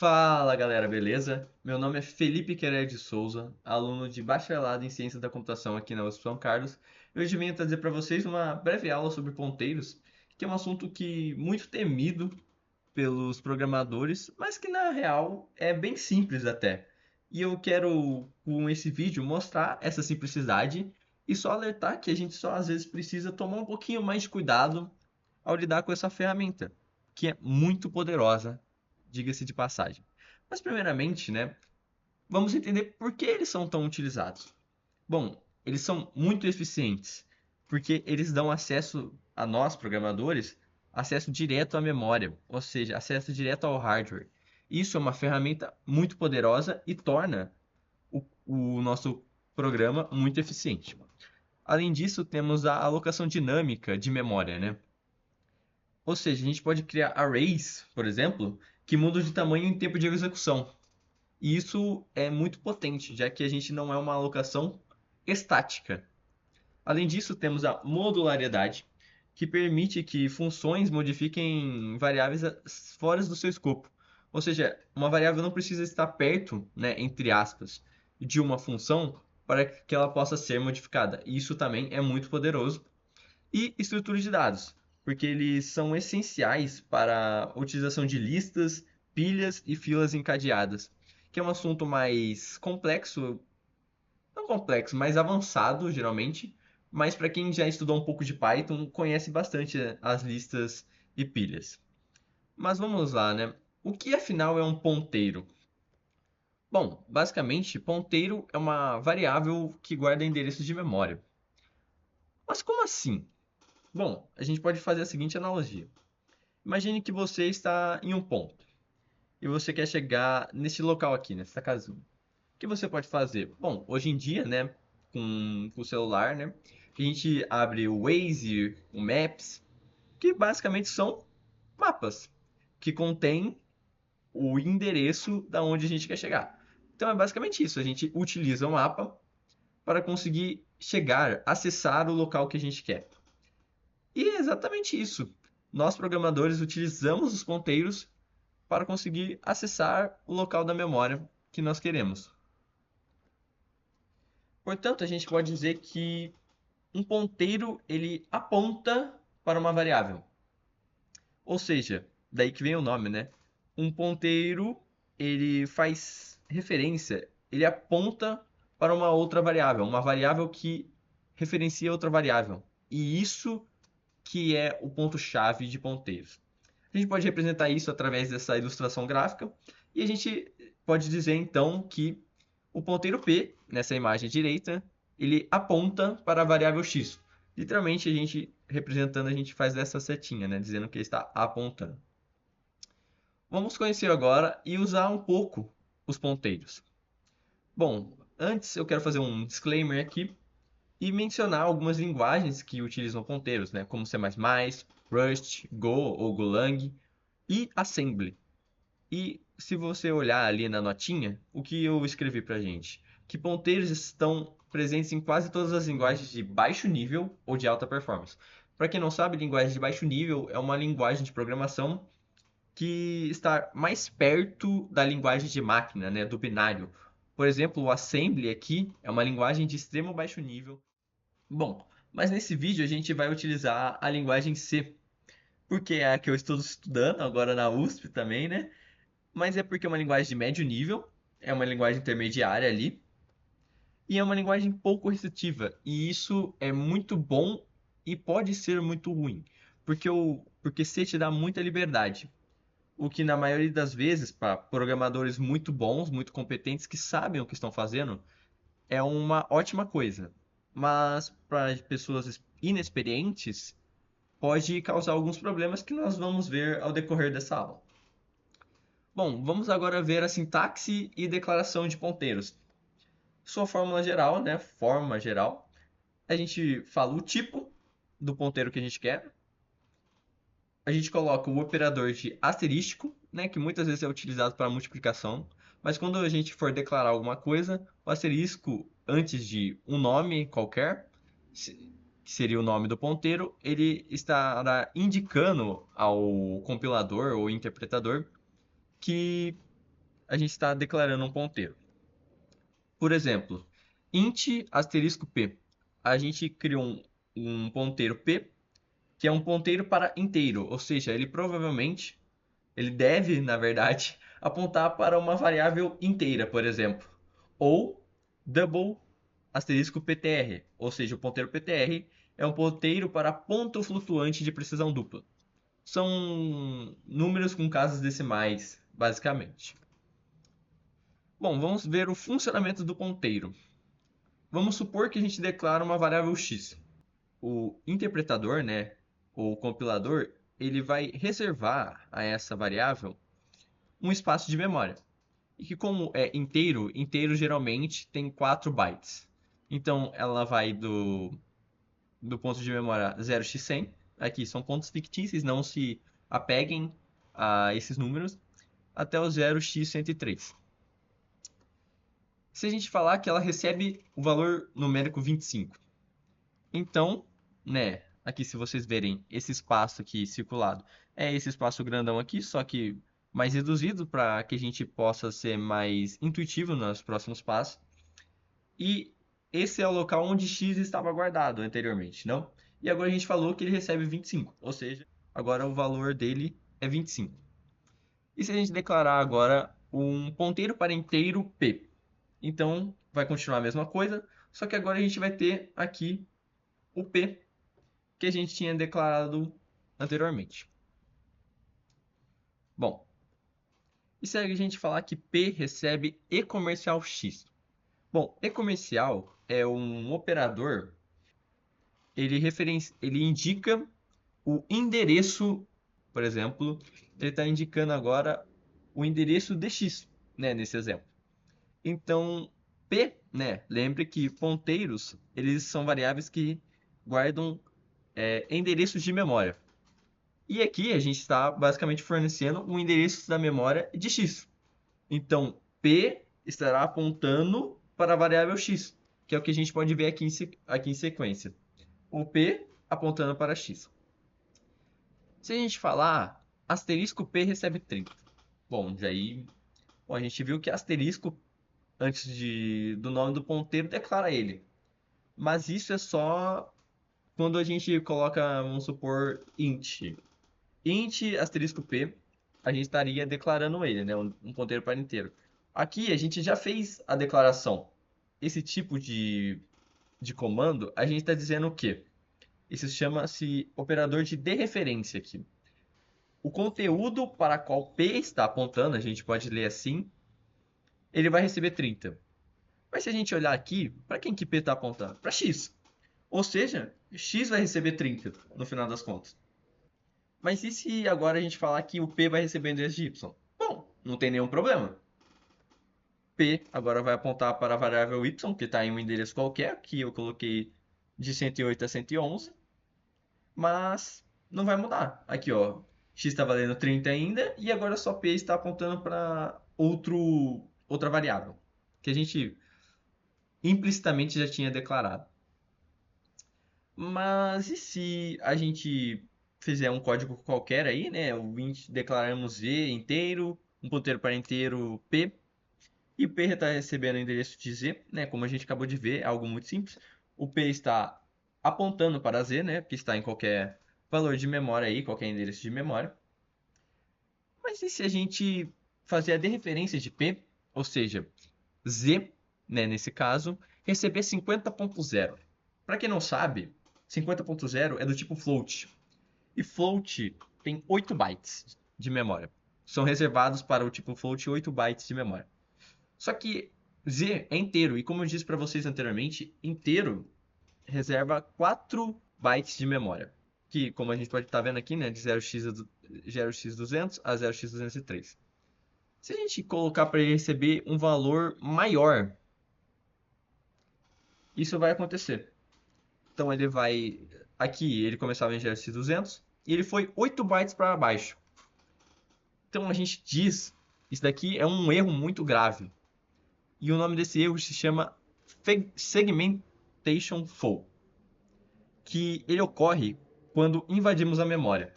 Fala galera, beleza? Meu nome é Felipe Querer de Souza, aluno de bacharelado em Ciência da Computação aqui na USP São Carlos. E hoje venho trazer para vocês uma breve aula sobre ponteiros, que é um assunto que muito temido pelos programadores, mas que na real é bem simples até. E eu quero, com esse vídeo, mostrar essa simplicidade e só alertar que a gente só às vezes precisa tomar um pouquinho mais de cuidado ao lidar com essa ferramenta, que é muito poderosa, diga-se de passagem. Mas primeiramente, né, vamos entender por que eles são tão utilizados. Bom, eles são muito eficientes, porque eles dão acesso a nós, programadores, acesso direto à memória, ou seja, acesso direto ao hardware. Isso é uma ferramenta muito poderosa e torna o nosso programa muito eficiente. Além disso, temos a alocação dinâmica de memória, né? Ou seja, a gente pode criar arrays, por exemplo, que mudam de tamanho em tempo de execução. E isso é muito potente, já que a gente não é uma alocação estática. Além disso, temos a modulariedade, que permite que funções modifiquem variáveis fora do seu escopo. Ou seja, uma variável não precisa estar perto, né, entre aspas, de uma função para que ela possa ser modificada. Isso também é muito poderoso. E estrutura de dados, porque eles são essenciais para a utilização de listas, pilhas e filas encadeadas, que é um assunto mais complexo, não complexo, mais avançado, geralmente, mas para quem já estudou um pouco de Python, conhece bastante as listas e pilhas. Mas vamos lá, né? O que afinal é um ponteiro? Bom, basicamente, ponteiro é uma variável que guarda endereços de memória. Mas como assim? Bom, a gente pode fazer a seguinte analogia. Imagine que você está em um ponto e você quer chegar nesse local aqui, nessa casinha. O que você pode fazer? Bom, hoje em dia, né, com o celular, né, a gente abre o Waze, o Maps, que basicamente são mapas que contêm o endereço da onde a gente quer chegar. Então é basicamente isso, a gente utiliza o mapa para conseguir chegar, acessar o local que a gente quer. E é exatamente isso. Nós programadores utilizamos os ponteiros para conseguir acessar o local da memória que nós queremos. Portanto, a gente pode dizer que um ponteiro ele aponta para uma variável. Ou seja, daí que vem o nome, né? Um ponteiro ele faz referência, ele aponta para uma outra variável, uma variável que referencia outra variável. E isso que é o ponto-chave de ponteiros. A gente pode representar isso através dessa ilustração gráfica e a gente pode dizer então que o ponteiro P, nessa imagem direita, ele aponta para a variável x. Literalmente, a gente representando, a gente faz essa setinha, né, dizendo que ele está apontando. Vamos conhecer agora e usar um pouco os ponteiros. Bom, antes eu quero fazer um disclaimer aqui e mencionar algumas linguagens que utilizam ponteiros, né, como C++, Rust, Go ou Golang e Assembly. E se você olhar ali na notinha, o que eu escrevi pra gente? Que ponteiros estão presentes em quase todas as linguagens de baixo nível ou de alta performance. Para quem não sabe, linguagem de baixo nível é uma linguagem de programação que está mais perto da linguagem de máquina, né, do binário. Por exemplo, o Assembly aqui é uma linguagem de extremo baixo nível. Bom, mas nesse vídeo a gente vai utilizar a linguagem C, porque é a que eu estou estudando agora na USP também, né? Mas é porque é uma linguagem de médio nível, é uma linguagem intermediária ali, e é uma linguagem pouco restritiva. E isso é muito bom e pode ser muito ruim, porque C te dá muita liberdade. O que na maioria das vezes, para programadores muito bons, muito competentes, que sabem o que estão fazendo, é uma ótima coisa. Mas para pessoas inexperientes, pode causar alguns problemas que nós vamos ver ao decorrer dessa aula. Bom, vamos agora ver a sintaxe e declaração de ponteiros. Sua fórmula geral, né? Forma geral. A gente fala o tipo do ponteiro que a gente quer. A gente coloca o operador de asterístico, né? Que muitas vezes é utilizado para multiplicação. Mas quando a gente for declarar alguma coisa, o asterisco antes de um nome qualquer, que seria o nome do ponteiro, ele estará indicando ao compilador ou interpretador que a gente está declarando um ponteiro. Por exemplo, int asterisco p. A gente criou um ponteiro p, que é um ponteiro para inteiro, ou seja, ele deve, na verdade, apontar para uma variável inteira, por exemplo. Ou double asterisco ptr, ou seja, o ponteiro ptr é um ponteiro para ponto flutuante de precisão dupla. São números com casas decimais, basicamente. Bom, vamos ver o funcionamento do ponteiro. Vamos supor que a gente declara uma variável x. O interpretador, né, ou compilador, ele vai reservar a essa variável um espaço de memória. E que como é inteiro, inteiro geralmente tem 4 bytes. Então ela vai do ponto de memória 0x100, aqui são pontos fictícios, não se apeguem a esses números, até o 0x103. Se a gente falar que ela recebe o valor numérico 25, então, né, aqui se vocês verem esse espaço aqui circulado, é esse espaço grandão aqui, só que mais reduzido para que a gente possa ser mais intuitivo nos próximos passos. E esse é o local onde x estava guardado anteriormente, não? E agora a gente falou que ele recebe 25, ou seja, agora o valor dele é 25. E se a gente declarar agora um ponteiro para inteiro p? Então vai continuar a mesma coisa, só que agora a gente vai ter aqui o p que a gente tinha declarado anteriormente. Bom, e se a gente falar que p recebe e comercial x? Bom, e comercial é um operador, ele indica o endereço, por exemplo, ele está indicando agora o endereço de x, né, nesse exemplo. Então, p, né, lembre que ponteiros, eles são variáveis que guardam endereços de memória. E aqui a gente está basicamente fornecendo um endereço da memória de x. Então, p estará apontando para a variável x, que é o que a gente pode ver aqui em sequência. O p apontando para x. Se a gente falar asterisco p recebe 30. Bom, bom, a gente viu que asterisco, antes do nome do ponteiro, declara ele. Mas isso é só quando a gente coloca, vamos supor, int. Int asterisco p, a gente estaria declarando ele, né? Um ponteiro para inteiro. Aqui a gente já fez a declaração. Esse tipo de comando, a gente está dizendo o quê? Isso chama-se operador de dereferência aqui. O conteúdo para qual P está apontando, a gente pode ler assim, ele vai receber 30. Mas se a gente olhar aqui, para quem que P está apontando? Para X. Ou seja, X vai receber 30 no final das contas. Mas e se agora a gente falar que o P vai receber endereço de Y? Bom, não tem nenhum problema. P agora vai apontar para a variável Y, que está em um endereço qualquer, que eu coloquei de 108 a 111, mas não vai mudar. Aqui, ó, x está valendo 30 ainda, e agora só p está apontando para outra variável, que a gente implicitamente já tinha declarado. Mas e se a gente fizer um código qualquer aí, né? O int declaramos z inteiro, um ponteiro para inteiro p, e o p está recebendo o endereço de z, né? Como a gente acabou de ver, é algo muito simples. O p está apontando para z, né? Que está em qualquer valor de memória aí, qualquer endereço de memória. Mas e se a gente fazer a dereferência de p, ou seja, z, né, nesse caso, receber 50.0? Para quem não sabe, 50.0 é do tipo float. E float tem 8 bytes de memória. São reservados para o tipo float 8 bytes de memória. Só que Z é inteiro, e como eu disse para vocês anteriormente, inteiro reserva 4 bytes de memória. Que, como a gente pode estar vendo aqui, né, de 0x200 a 0x203. Se a gente colocar para ele receber um valor maior, isso vai acontecer. Então ele vai... Aqui ele começava em 0x200 e ele foi 8 bytes para baixo. Então a gente diz, isso daqui é um erro muito grave. E o nome desse erro se chama segmentation fault, que ele ocorre quando invadimos a memória.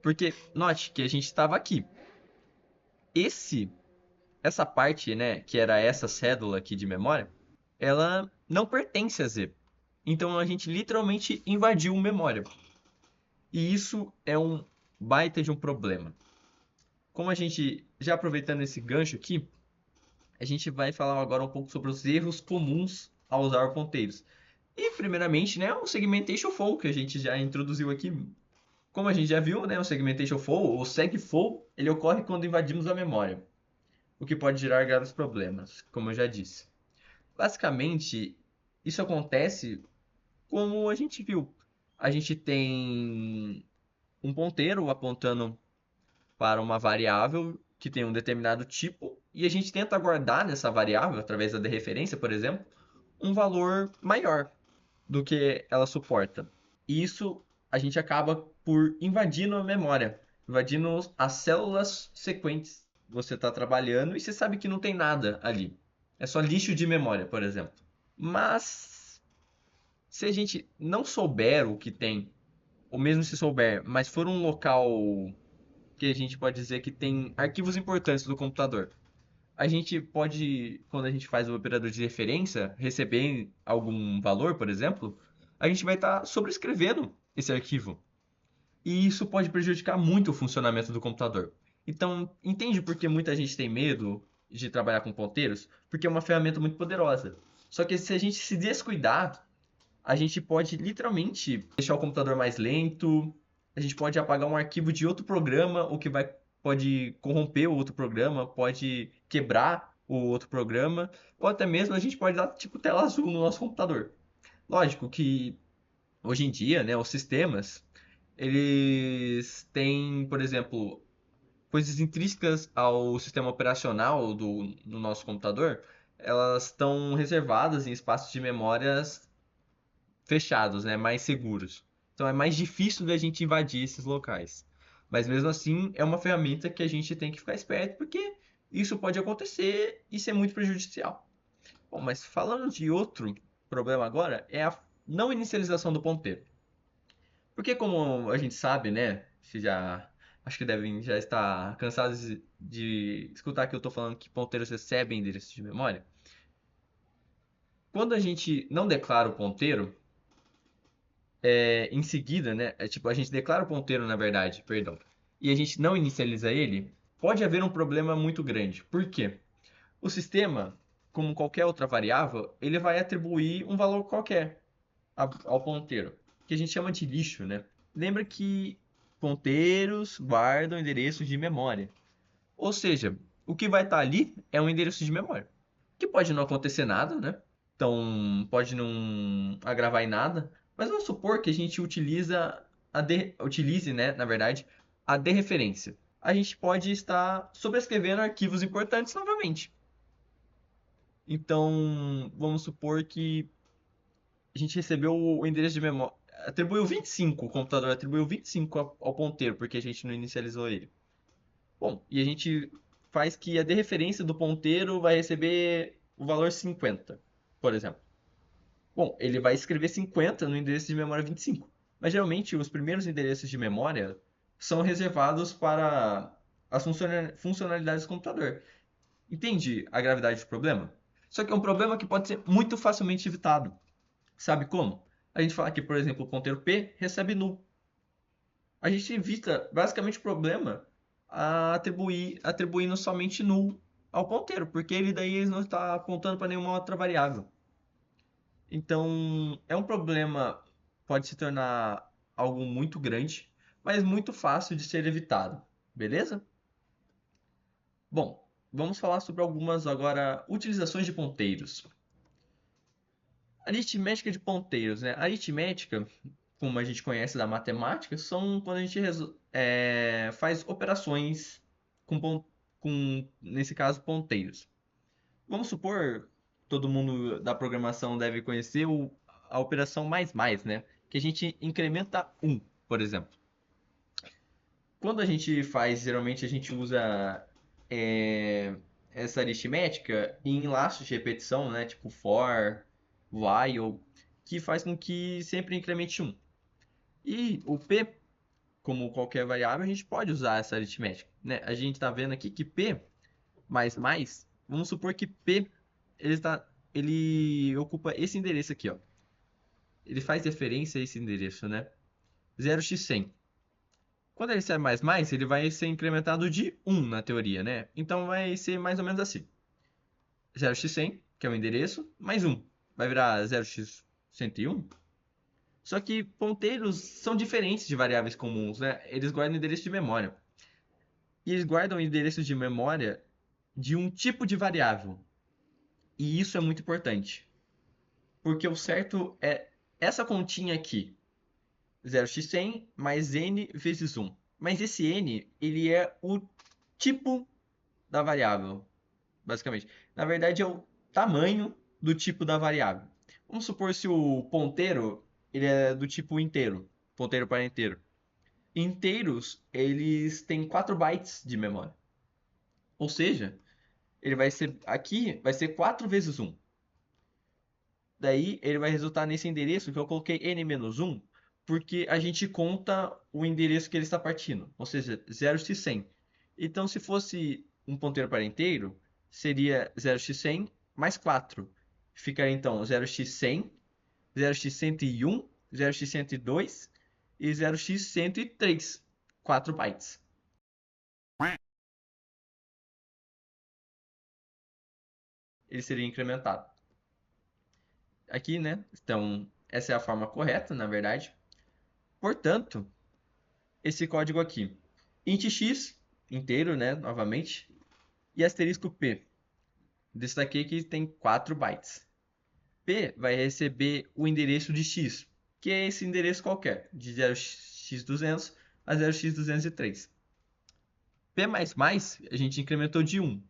Porque note que a gente estava aqui. Esse essa parte, né, que era essa cédula aqui de memória, ela não pertence a Z. Então a gente literalmente invadiu memória. E isso é um baita de um problema. Como a gente, já aproveitando esse gancho aqui, a gente vai falar agora um pouco sobre os erros comuns ao usar ponteiros. E primeiramente, né, o segmentation flow que a gente já introduziu aqui. Como a gente já viu, né, o segmentation flow, o segflow, ele ocorre quando invadimos a memória, o que pode gerar graves problemas, como eu já disse. Basicamente, isso acontece como a gente viu. A gente tem um ponteiro apontando para uma variável que tem um determinado tipo e a gente tenta guardar nessa variável, através da dereferência, por exemplo, um valor maior do que ela suporta. E isso a gente acaba por invadindo a memória, invadindo as células sequentes. Você está trabalhando e você sabe que não tem nada ali. É só lixo de memória, por exemplo. Mas se a gente não souber o que tem, ou mesmo se souber, mas for um local que a gente pode dizer que tem arquivos importantes do computador, a gente pode, quando a gente faz o operador de referência, receber algum valor, por exemplo, a gente vai estar sobrescrevendo esse arquivo. E isso pode prejudicar muito o funcionamento do computador. Então, entende por que muita gente tem medo de trabalhar com ponteiros? Porque é uma ferramenta muito poderosa. Só que se a gente se descuidar, a gente pode literalmente deixar o computador mais lento, a gente pode apagar um arquivo de outro programa, o que pode corromper o outro programa, pode quebrar o outro programa, ou até mesmo a gente pode dar tipo tela azul no nosso computador. Lógico que hoje em dia, né, os sistemas, eles têm, por exemplo, coisas intrínsecas ao sistema operacional do nosso computador, elas estão reservadas em espaços de memórias fechados, né, mais seguros. Então é mais difícil da gente invadir esses locais. Mas mesmo assim, é uma ferramenta que a gente tem que ficar esperto, porque isso pode acontecer e ser muito prejudicial. Bom, mas falando de outro problema agora, é a não inicialização do ponteiro. Porque como a gente sabe, né, se já acho que devem já estar cansados de escutar que eu estou falando que ponteiros recebem endereços de memória. Quando a gente não declara o ponteiro, em seguida, né? Tipo, a gente declara o ponteiro, na verdade, perdão, e a gente não inicializa ele, pode haver um problema muito grande. Por quê? O sistema, como qualquer outra variável, ele vai atribuir um valor qualquer ao ponteiro, que a gente chama de lixo, né? Lembra que ponteiros guardam endereços de memória. Ou seja, o que vai estar ali é um endereço de memória. Que pode não acontecer nada, né? Então, pode não agravar em nada. Mas vamos supor que a gente utilize, né, na verdade, a dereferência. A gente pode estar sobrescrevendo arquivos importantes novamente. Então, vamos supor que a gente recebeu o endereço de memória. Atribuiu 25, o computador atribuiu 25 ao ponteiro, porque a gente não inicializou ele. Bom, e a gente faz que a dereferência do ponteiro vai receber o valor 50, por exemplo. Bom, ele vai escrever 50 no endereço de memória 25. Mas geralmente os primeiros endereços de memória são reservados para as funcionalidades do computador. Entende a gravidade do problema? Só que é um problema que pode ser muito facilmente evitado. Sabe como? A gente fala que, por exemplo, o ponteiro P recebe null. A gente evita basicamente o problema atribuindo somente null ao ponteiro, porque ele daí ele não está apontando para nenhuma outra variável. Então, é um problema, pode se tornar algo muito grande, mas muito fácil de ser evitado, beleza? Bom, vamos falar sobre algumas agora utilizações de ponteiros. Aritmética de ponteiros, né? Aritmética, como a gente conhece da matemática, são quando a gente faz operações nesse caso, ponteiros. Vamos supor, todo mundo da programação deve conhecer a operação mais mais, né? Que a gente incrementa um, por exemplo. Quando a gente faz, geralmente a gente usa é, essa aritmética em laços de repetição, né? Tipo for, while, que faz com que sempre incremente um. E o p, como qualquer variável, a gente pode usar essa aritmética, né? A gente está vendo aqui que p vamos supor que P ele ocupa esse endereço aqui, ó. Ele faz referência a esse endereço, né? 0x100. Quando ele ser mais, ele vai ser incrementado de 1 na teoria, né? Então vai ser mais ou menos assim. 0x100, que é o endereço, mais 1. Vai virar 0x101. Só que ponteiros são diferentes de variáveis comuns, né? Eles guardam endereço de memória. E eles guardam endereço de memória de um tipo de variável. E isso é muito importante. Porque o certo é essa continha aqui. 0x100 mais n vezes 1. Mas esse n, ele é o tipo da variável, basicamente. Na verdade, é o tamanho do tipo da variável. Vamos supor se o ponteiro ele é do tipo inteiro, ponteiro para inteiro. Inteiros, eles têm 4 bytes de memória. Ou seja, ele vai ser aqui vai ser 4 vezes 1. Daí ele vai resultar nesse endereço que eu coloquei n-1, porque a gente conta o endereço que ele está partindo, ou seja, 0x100. Então, se fosse um ponteiro para inteiro, seria 0x100 mais 4. Ficaria então 0x100, 0x101, 0x102 e 0x103. 4 bytes. Ele seria incrementado. Aqui, né? Então, essa é a forma correta, na verdade. Portanto, esse código aqui. Int x, inteiro, né? Novamente. E asterisco p. Destaquei que tem 4 bytes. P vai receber o endereço de x, que é esse endereço qualquer, de 0x200 a 0x203. P++, a gente incrementou de 1.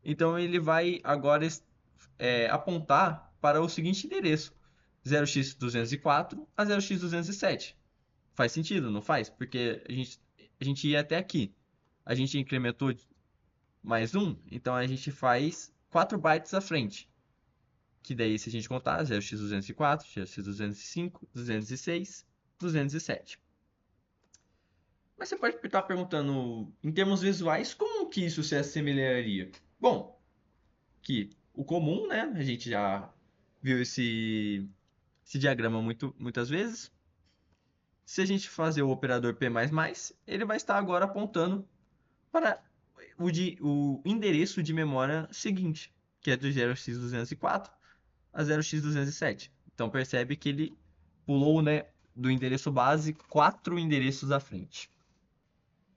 Então ele vai agora apontar para o seguinte endereço, 0x204 a 0x207. Faz sentido, não faz? Porque a gente ia até aqui. A gente incrementou mais 1, então a gente faz 4 bytes à frente. Que daí, se a gente contar, 0x204, 0x205, 206, 207. Mas você pode estar perguntando, em termos visuais, como que isso se assemelharia? Bom, que o comum, né? A gente já viu esse diagrama muitas vezes. Se a gente fazer o operador P++, ele vai estar agora apontando para o endereço de memória seguinte, que é do 0x204 a 0x207. Então percebe que ele pulou, né, do endereço base 4 endereços à frente.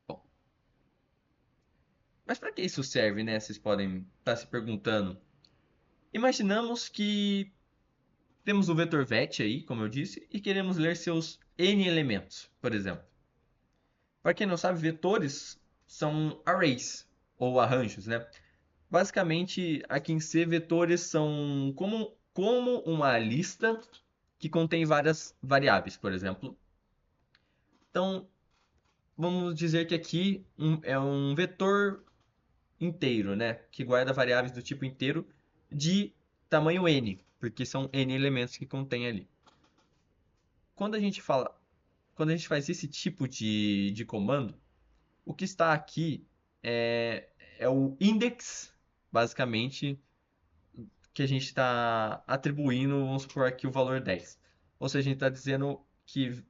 Bom, mas para que isso serve, né? Vocês podem estar se perguntando. Imaginamos que temos o vetor vet aí, como eu disse, e queremos ler seus n elementos, por exemplo. Para quem não sabe, vetores são arrays, ou arranjos, né? Basicamente, aqui em C, vetores são como uma lista que contém várias variáveis, por exemplo. Então, vamos dizer que aqui é um vetor inteiro, né? Que guarda variáveis do tipo inteiro de tamanho n, porque são n elementos que contém ali. Quando a gente fala, quando a gente faz esse tipo de comando, o que está aqui é o index, basicamente, que a gente está atribuindo, vamos supor aqui o valor 10. Ou seja, a gente está dizendo que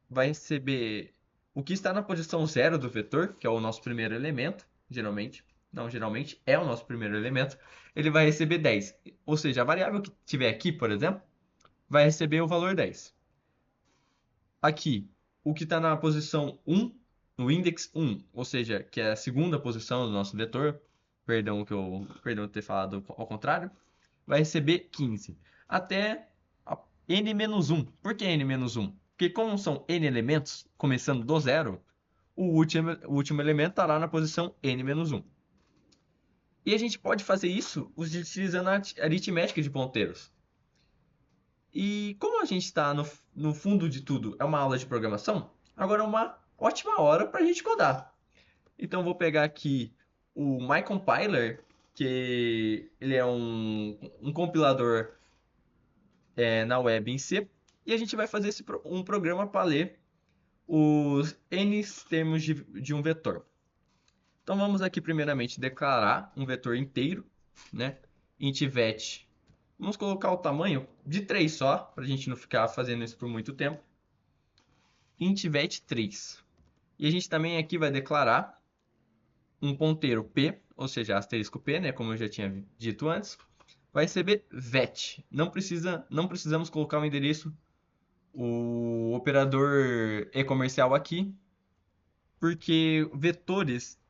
vai receber o que está na posição 0 do vetor, que é o nosso primeiro elemento, geralmente. Não, geralmente é o nosso primeiro elemento. Ele vai receber 10. Ou seja, a variável que tiver aqui, por exemplo, vai receber o valor 10. Aqui, o que está na posição 1, no index 1, ou seja, que é a segunda posição do nosso vetor, perdão ter falado ao contrário, vai receber 15. Até n-1. Por que n-1? Porque como são n elementos, começando do zero, o último elemento está lá na posição n-1. E a gente pode fazer isso utilizando a aritmética de ponteiros. E como a gente está no fundo de tudo, é uma aula de programação, agora é uma ótima hora para a gente codar. Então vou pegar aqui o MyCompiler, que ele é um compilador na web em C, e a gente vai fazer um programa para ler os n termos de um vetor. Então vamos aqui primeiramente declarar um vetor inteiro, né? Int vet. Vamos colocar o tamanho de 3 só, para a gente não ficar fazendo isso por muito tempo. Int vet 3. E a gente também aqui vai declarar um ponteiro p, ou seja, asterisco p, né? Como eu já tinha dito antes. Vai receber vet. Não precisamos colocar o endereço, o operador e-comercial aqui, porque vetores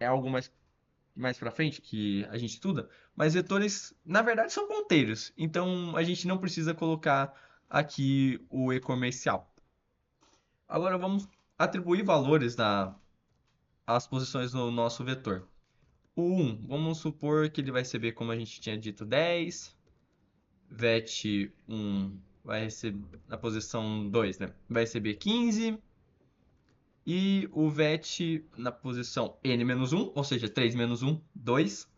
é algo mais para frente que a gente estuda, mas vetores na verdade são ponteiros, então a gente não precisa colocar aqui o e-comercial. Agora vamos atribuir valores às posições no nosso vetor. O 1, vamos supor que ele vai receber, como a gente tinha dito, 10. Vet 1 vai receber, na posição 2, né? Vai receber 15. E o vet na posição n-1, ou seja, 3 menos 1, 2,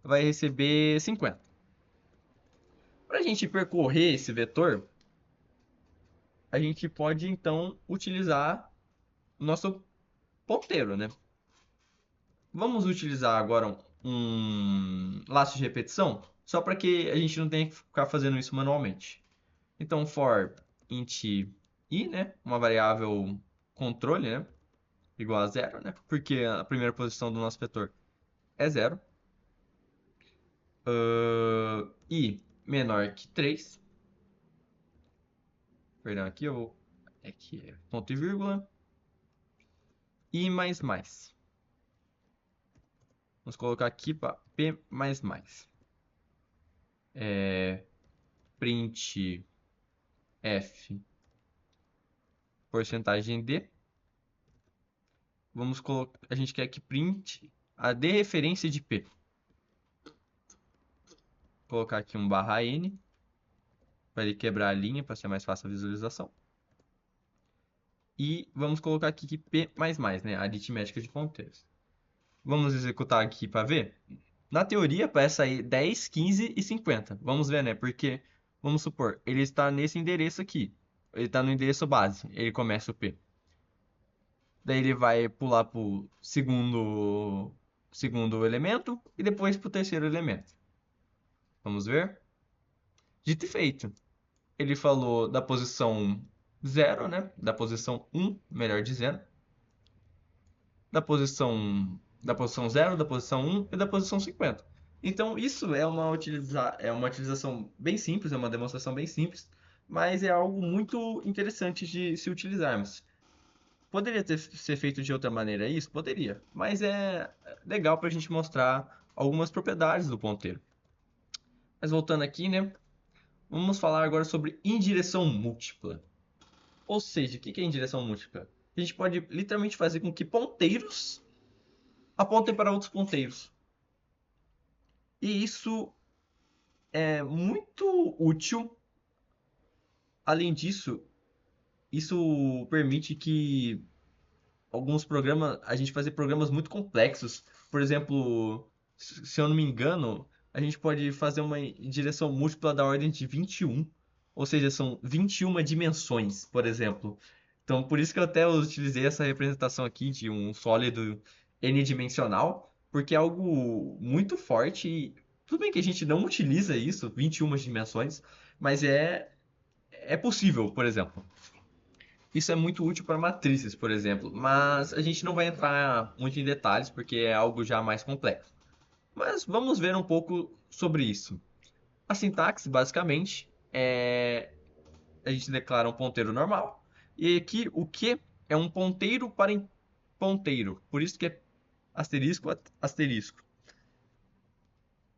vai receber 50. Para a gente percorrer esse vetor, a gente pode então utilizar o nosso ponteiro, né? Vamos utilizar agora um laço de repetição, só para que a gente não tenha que ficar fazendo isso manualmente. Então, for int i, né? Uma variável controle, né? Igual a zero, né? Porque a primeira posição do nosso vetor é zero. I menor que 3. Perdão, aqui eu vou. Aqui é ponto e vírgula. I mais mais. Vamos colocar aqui para P mais mais. Print F porcentagem D. Vamos colocar. A gente quer que print a D referência de P. Vou colocar aqui um barra N para ele quebrar a linha para ser mais fácil a visualização. E vamos colocar aqui que P mais mais, né? Aritmética de ponteiros. Vamos executar aqui para ver. Na teoria, parece sair 10, 15 e 50. Vamos ver, né? Porque, vamos supor, ele está nesse endereço aqui. Ele está no endereço base. Ele começa o P. Daí ele vai pular para o segundo elemento e depois para o terceiro elemento. Vamos ver? Dito e feito. Ele falou da posição 0, né? Da posição 1, melhor dizendo. Da posição 0, da posição 1 e da posição 50. Então, isso é uma utilização bem simples, é uma demonstração bem simples, mas é algo muito interessante de se utilizarmos. Poderia ser feito de outra maneira isso? Poderia, mas é legal para a gente mostrar algumas propriedades do ponteiro. Mas voltando aqui, né? Vamos falar agora sobre indireção múltipla. Ou seja, o que é indireção múltipla? A gente pode literalmente fazer com que ponteiros apontem para outros ponteiros. E isso é muito útil. Além disso, isso permite que alguns programas, a gente fazer programas muito complexos. Por exemplo, se eu não me engano, a gente pode fazer uma direção múltipla da ordem de 21. Ou seja, são 21 dimensões, por exemplo. Então, por isso que eu até utilizei essa representação aqui de um sólido n-dimensional, porque é algo muito forte. E tudo bem que a gente não utiliza isso, 21 dimensões, mas é possível, por exemplo. Isso é muito útil para matrizes, por exemplo, mas a gente não vai entrar muito em detalhes porque é algo já mais complexo. Mas vamos ver um pouco sobre isso. A sintaxe, basicamente, a gente declara um ponteiro normal e aqui o que é um ponteiro para ponteiro, por isso que é asterisco asterisco.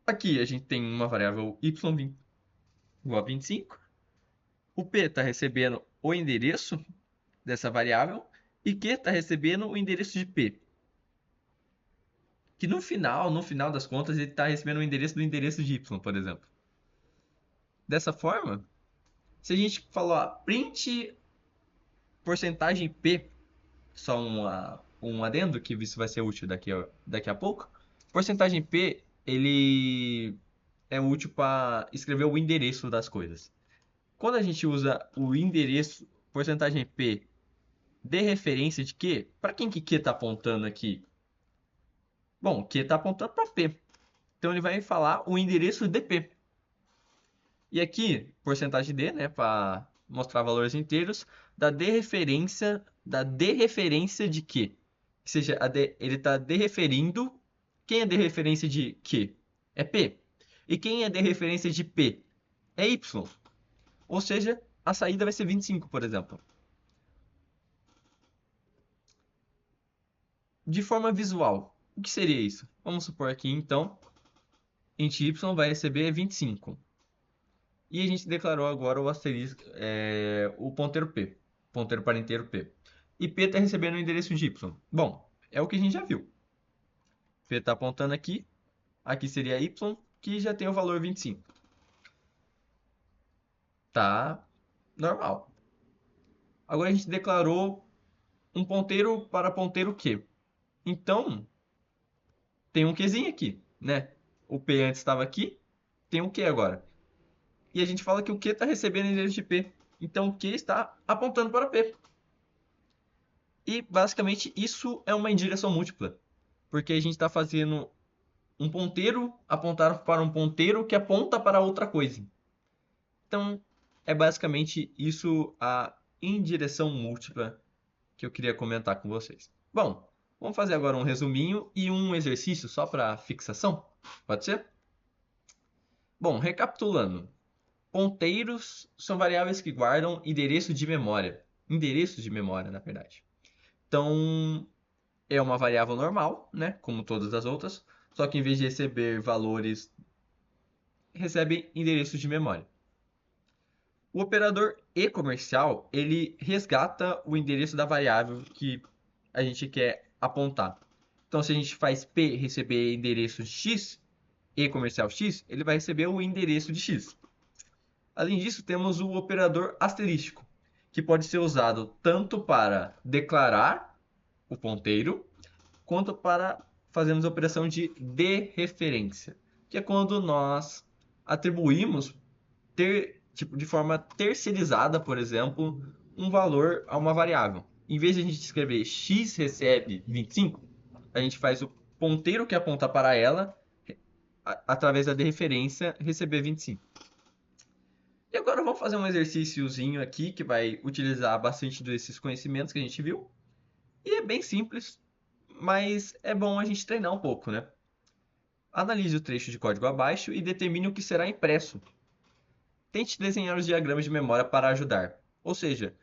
Aqui a gente tem uma variável y igual a 25. O p está recebendo o endereço dessa variável e q está recebendo o endereço de p. Que no final das contas, ele está recebendo o endereço do endereço de y, por exemplo. Dessa forma, se a gente falar print porcentagem p, só um adendo, que isso vai ser útil daqui a pouco, porcentagem p, ele é útil para escrever o endereço das coisas. Quando a gente usa o endereço porcentagem p de referência de q, para quem que q está apontando aqui? Bom, Q está apontando para P. Então ele vai falar o endereço de P. E aqui, porcentagem D, né, para mostrar valores inteiros, da derreferência de Q. Ou seja, ele está derreferindo. Quem é derreferência de Q? É P. E quem é derreferência de P? É Y. Ou seja, a saída vai ser 25, por exemplo. De forma visual, o que seria isso? Vamos supor aqui, então, int y vai receber 25. E a gente declarou agora o asterisco, o ponteiro P, ponteiro para inteiro P. E P está recebendo o endereço de Y. Bom, é o que a gente já viu. P está apontando aqui seria Y, que já tem o valor 25. Tá normal. Agora a gente declarou um ponteiro para ponteiro Q. Então, tem um Qzinho aqui, né? O P antes estava aqui, tem um Q agora. E a gente fala que o Q está recebendo endereço de P. Então, o Q está apontando para P. E, basicamente, isso é uma indireção múltipla. Porque a gente está fazendo um ponteiro apontar para um ponteiro que aponta para outra coisa. Então, é basicamente isso a indireção múltipla que eu queria comentar com vocês. Bom, vamos fazer agora um resuminho e um exercício só para fixação. Pode ser? Bom, recapitulando. Ponteiros são variáveis que guardam endereço de memória. Endereços de memória, na verdade. Então, é uma variável normal, né? Como todas as outras. Só que em vez de receber valores, recebe endereços de memória. O operador e-comercial, ele resgata o endereço da variável que a gente quer apontar. Então, se a gente faz P receber endereço X, e-comercial X, ele vai receber o endereço de X. Além disso, temos o operador asterístico, que pode ser usado tanto para declarar o ponteiro, quanto para fazermos a operação de dereferência, que é quando nós atribuímos de forma terceirizada, por exemplo, um valor a uma variável. Em vez de a gente escrever x recebe 25, a gente faz o ponteiro que aponta para ela, através da dereferência, receber 25. E agora vamos fazer um exercíciozinho aqui que vai utilizar bastante desses conhecimentos que a gente viu. E é bem simples, mas é bom a gente treinar um pouco, né? Analise o trecho de código abaixo e determine o que será impresso. Tente desenhar os diagramas de memória para ajudar. Ou seja,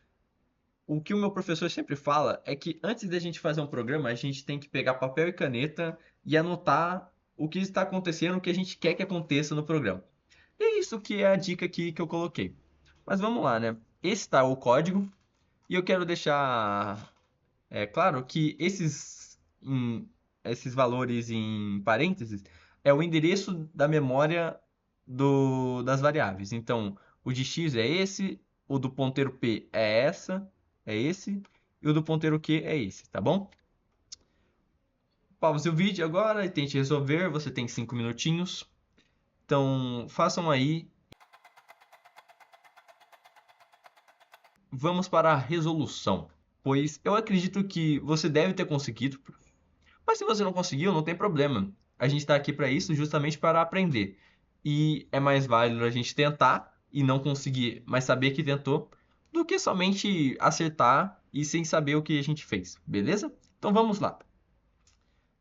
o que o meu professor sempre fala é que antes de a gente fazer um programa, a gente tem que pegar papel e caneta e anotar o que está acontecendo, o que a gente quer que aconteça no programa. E é isso que é a dica aqui que eu coloquei. Mas vamos lá, né? Esse está o código e eu quero deixar claro que esses valores em parênteses é o endereço da memória das variáveis. Então, o de x é esse, o do ponteiro p é esse, e o do ponteiro q é esse, tá bom? Pause o vídeo agora e tente resolver, você tem 5 minutinhos. Então, façam aí. Vamos para a resolução, pois eu acredito que você deve ter conseguido. Mas se você não conseguiu, não tem problema. A gente está aqui para isso, justamente para aprender. E é mais válido a gente tentar e não conseguir, mas saber que tentou, do que somente acertar e sem saber o que a gente fez, beleza? Então vamos lá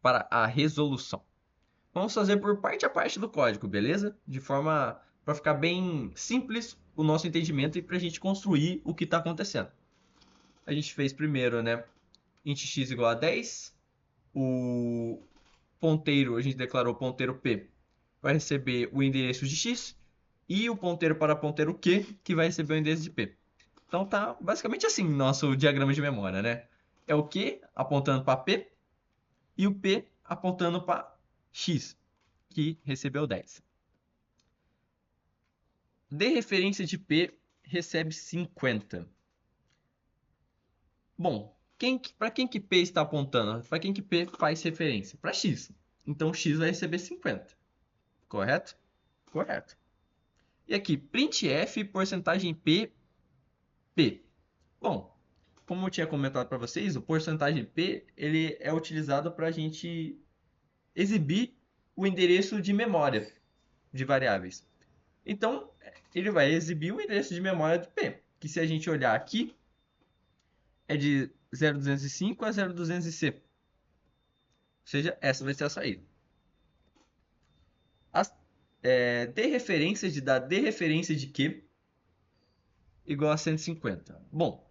para a resolução. Vamos fazer por parte a parte do código, beleza? De forma para ficar bem simples o nosso entendimento e para a gente construir o que está acontecendo. A gente fez primeiro, né? Int x igual a 10. O ponteiro, a gente declarou ponteiro P, vai receber o endereço de X. E o ponteiro para ponteiro Q, que vai receber o endereço de P. Então tá basicamente assim nosso diagrama de memória, né? É o Q apontando para P e o P apontando para X, que recebeu 10. De referência de P recebe 50. Bom, para quem que P está apontando? Para quem que P faz referência? Para X. Então X vai receber 50. Correto? Correto. E aqui, printf porcentagem P, P. Bom, como eu tinha comentado para vocês, o porcentagem P ele é utilizado para a gente exibir o endereço de memória de variáveis. Então, ele vai exibir o endereço de memória do P, que se a gente olhar aqui, é de 0,205 a 0,200C. Ou seja, essa vai ser a saída. As dereferência de da dereferência de Q igual a 150. Bom,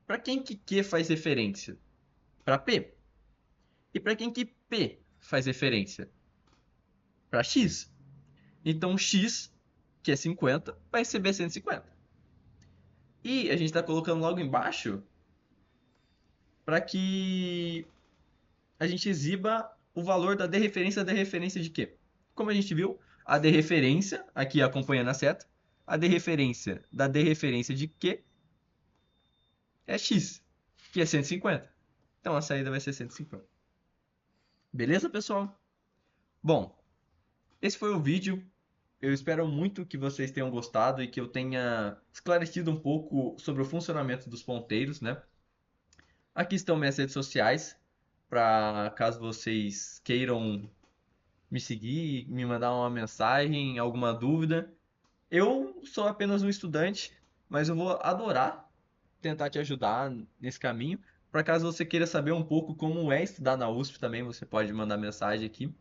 para quem que Q faz referência? Para P. E para quem que P faz referência? Para X. Então X, que é 50, vai receber 150. E a gente está colocando logo embaixo para que a gente exiba o valor da dereferência de quê? Como a gente viu, a dereferência, aqui acompanhando a seta, a dereferência da dereferência de Q é X, que é 150. Então a saída vai ser 150. Beleza, pessoal? Bom, esse foi o vídeo. Eu espero muito que vocês tenham gostado e que eu tenha esclarecido um pouco sobre o funcionamento dos ponteiros, né? Aqui estão minhas redes sociais, para caso vocês queiram me seguir, me mandar uma mensagem, alguma dúvida. Eu sou apenas um estudante, mas eu vou adorar tentar te ajudar nesse caminho. Para caso você queira saber um pouco como é estudar na USP também, você pode mandar mensagem aqui,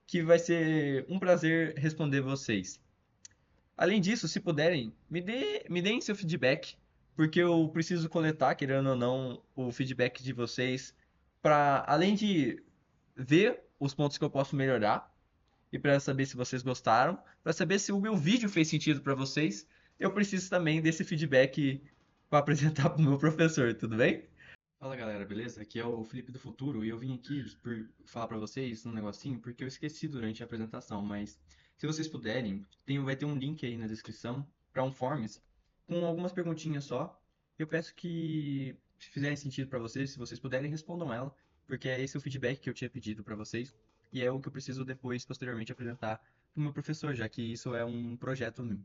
que vai ser um prazer responder vocês. Além disso, se puderem, me deem seu feedback, porque eu preciso coletar, querendo ou não, o feedback de vocês, para além de ver os pontos que eu posso melhorar, e para saber se vocês gostaram, para saber se o meu vídeo fez sentido para vocês, eu preciso também desse feedback para apresentar para o meu professor, tudo bem? Fala galera, beleza? Aqui é o Felipe do Futuro e eu vim aqui falar para vocês um negocinho porque eu esqueci durante a apresentação, mas se vocês puderem, vai ter um link aí na descrição para um Forms com algumas perguntinhas só. Eu peço que, se fizerem sentido para vocês, se vocês puderem, respondam ela, porque é esse o feedback que eu tinha pedido para vocês e é o que eu preciso depois, posteriormente, apresentar para o meu professor, já que isso é um projeto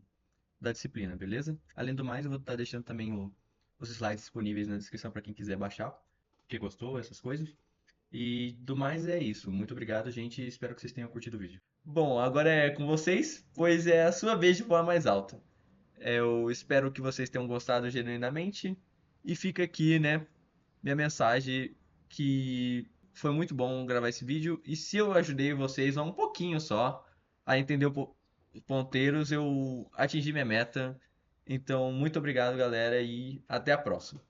da disciplina, beleza? Além do mais, eu vou estar deixando também os slides disponíveis na descrição para quem quiser baixar, que gostou, essas coisas. E do mais é isso. Muito obrigado, gente. Espero que vocês tenham curtido o vídeo. Bom, agora é com vocês, pois é a sua vez de voar mais alto. Eu espero que vocês tenham gostado genuinamente. E fica aqui, né, minha mensagem que foi muito bom gravar esse vídeo. E se eu ajudei vocês a um pouquinho só a entender ponteiros, eu atingi minha meta. Então, muito obrigado, galera, e até a próxima.